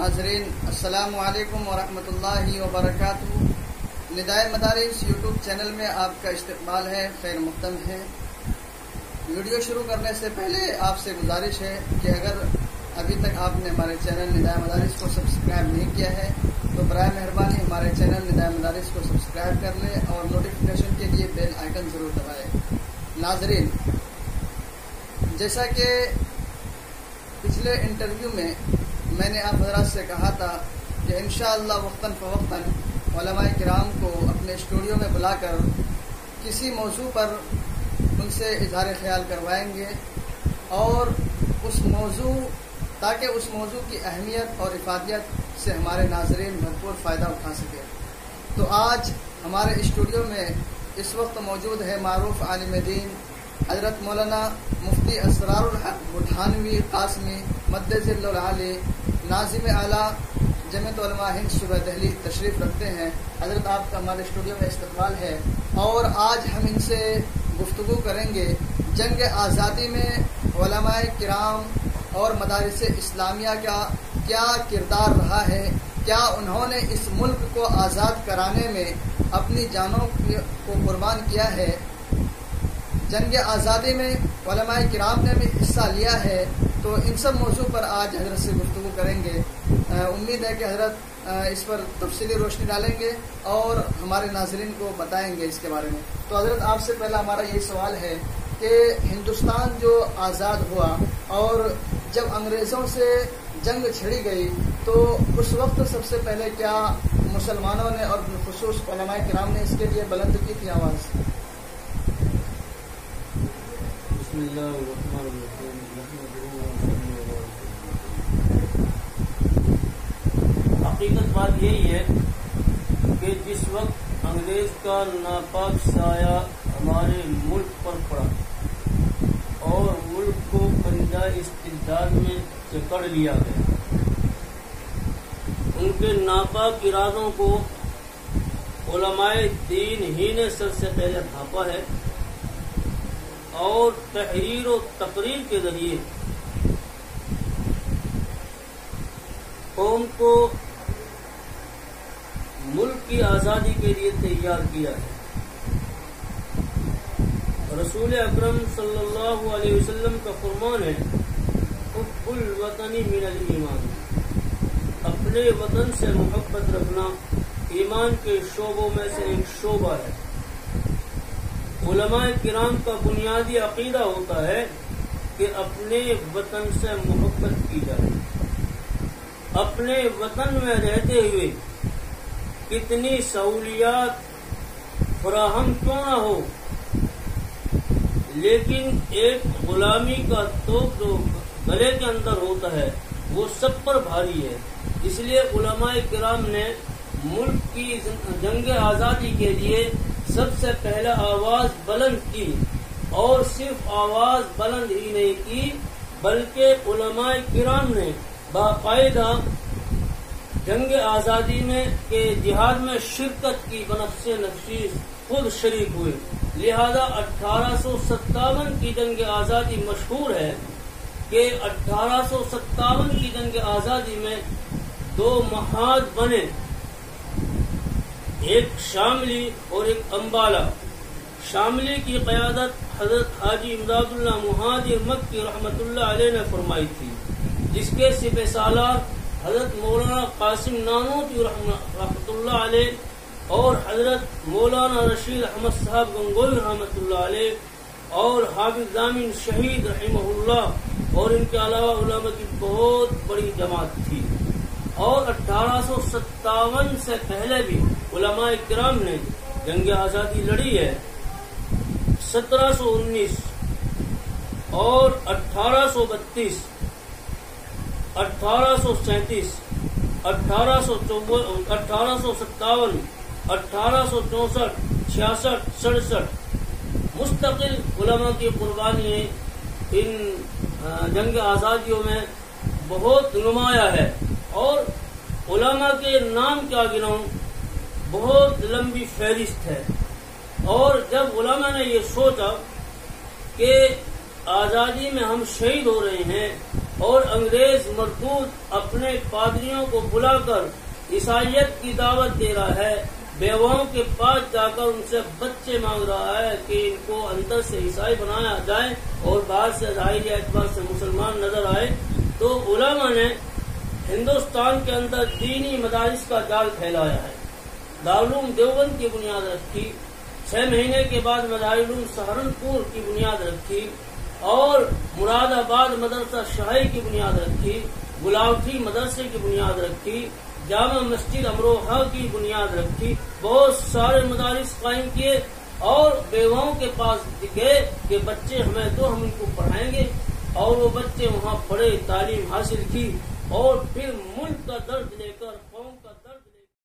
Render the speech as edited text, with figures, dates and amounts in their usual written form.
ناظرین السلام علیکم ورحمۃ اللہ وبرکاتہ۔ ندائے مدارس یوٹیوب چینل میں آپ کا استقبال ہے، خیر مقدم ہے۔ ویڈیو شروع کرنے سے پہلے آپ سے گزارش ہے کہ اگر ابھی تک آپ نے ہمارے چینل ندائے مدارس کو سبسکرائب نہیں کیا ہے تو برائے مہربانی ہمارے چینل ندائے مدارس کو سبسکرائب کر لیں اور نوٹیفیکیشن کے لیے بیل آئیکن ضرور دبائیں۔ ناظرین، جیسا کہ پچھلے انٹرویو میں نے آپ حضرات سے کہا تھا کہ انشاءاللہ وقتاً فوقتاً علماء کرام کو اپنے اسٹوڈیو میں بلا کر کسی موضوع پر ان سے اظہار خیال کروائیں گے اور تاکہ اس موضوع کی اہمیت اور افادیت سے ہمارے ناظرین بھرپور فائدہ اٹھا سکے۔ تو آج ہمارے اسٹوڈیو میں اس وقت موجود ہے معروف عالم دین حضرت مولانا مفتی اسرار الحق بٹھانوی قاسمی مدظل العالی، ناظم اعلیٰ جمعیت علماء ہند صوبہ دہلی تشریف رکھتے ہیں۔ حضرت آپ کا ہمارے اسٹوڈیو میں استقبال ہے اور آج ہم ان سے گفتگو کریں گے جنگ آزادی میں علماء کرام اور مدارس اسلامیہ کا کیا کردار رہا ہے، کیا انہوں نے اس ملک کو آزاد کرانے میں اپنی جانوں کو قربان کیا ہے، جنگ آزادی میں علماء کرام نے بھی حصہ لیا ہے۔ تو ان سب موضوع پر آج حضرت سے گفتگو کریں گے۔ امید ہے کہ حضرت اس پر تفصیلی روشنی ڈالیں گے اور ہمارے ناظرین کو بتائیں گے اس کے بارے میں۔ تو حضرت آپ سے پہلا ہمارا یہ سوال ہے کہ ہندوستان جو آزاد ہوا اور جب انگریزوں سے جنگ چھڑی گئی تو اس وقت سب سے پہلے کیا مسلمانوں نے اور بالخصوص علماء کرام نے اس کے لیے بلند کی تھی آواز؟ بسم اللہ الرحمن الرحیم۔ حقیقت بات یہی ہے کہ جس وقت انگریز کا ناپاک سایہ ہمارے ملک پر پڑا اور ملک کو پنجہ استبداد میں جکڑ لیا گیا، ان کے ناپاک ارادوں کو علماء دین ہی نے سب سے پہلے بھانپا ہے اور تحریر و تقریر کے ذریعے قوم کو ملک کی آزادی کے لیے تیار کیا ہے۔ رسول اکرم صلی اللہ علیہ وسلم کا فرمان ہے، حب الوطن من الایمان، اپنے وطن سے محبت رکھنا ایمان کے شعبوں میں سے ایک شعبہ ہے۔ علماء کرام کا بنیادی عقیدہ ہوتا ہے کہ اپنے وطن سے محبت کی جائے، اپنے وطن میں رہتے ہوئے کتنی سہولیات فراہم کیوں نہ ہو، لیکن ایک غلامی کا توق جو گلے کے اندر ہوتا ہے وہ سب پر بھاری ہے۔ اس لیے علماء کرام نے ملک کی جنگ آزادی کے لیے سب سے پہلا آواز بلند کی، اور صرف آواز بلند ہی نہیں کی بلکہ علماء کرام نے باقاعدہ جنگ آزادی میں کے جہاد میں شرکت کی، بنفس نفیس خود شریک ہوئے۔ لہذا 1857 کی جنگ آزادی مشہور ہے کہ 1857 کی جنگ آزادی میں دو محاذ بنے، ایک شاملی اور ایک امبالہ۔ شاملی کی قیادت حضرت حاجی امداد اللہ مہاجر مکی رحمۃ اللہ علیہ نے فرمائی تھی، جس کے سپہ سالار حضرت مولانا قاسم نانوتوی رحمۃ اللہ علیہ اور حضرت مولانا رشید احمد صاحب گنگوئی رحمۃ اللہ علیہ اور حافظ ضامن شہید رحمہ اللہ، اور ان کے علاوہ علماء کی بہت بڑی جماعت تھی۔ اور 1857 سے پہلے بھی علماء کرام نے جنگ آزادی لڑی ہے۔ 1719 اور 1832، 1837، 1857، 1864، 66، 67 مستقل علماء کی قربانی ان جنگ آزادیوں میں بہت نمایاں ہے، اور علماء کے نام کیا گناؤں، بہت لمبی فہرست ہے۔ اور جب علماء نے یہ سوچا کہ آزادی میں ہم شہید ہو رہے ہیں اور انگریز مردود اپنے پادریوں کو بلا کر عیسائیت کی دعوت دے رہا ہے، بیواؤں کے پاس جا کر ان سے بچے مانگ رہا ہے کہ ان کو اندر سے عیسائی بنایا جائے اور باہر سے ظاہری اعتبار سے مسلمان نظر آئے، تو علماء نے ہندوستان کے اندر دینی مدارس کا جال پھیلایا ہے۔ دارالعلوم دیوبند کی بنیاد رکھی، 6 مہینے کے بعد مدارالعلوم سہارنپور کی بنیاد رکھی، اور مراد آباد مدرسہ شاہی کی بنیاد رکھی، گلاوٹھی مدرسے کی بنیاد رکھی، جامع مسجد امروہہ کی بنیاد رکھی، بہت سارے مدارس قائم کیے، اور بیواؤں کے پاس گئے کہ بچے ہمیں دو، ہم ان کو پڑھائیں گے، اور وہ بچے وہاں پڑھے، تعلیم حاصل کی، اور پھر ملک کا درد لے کر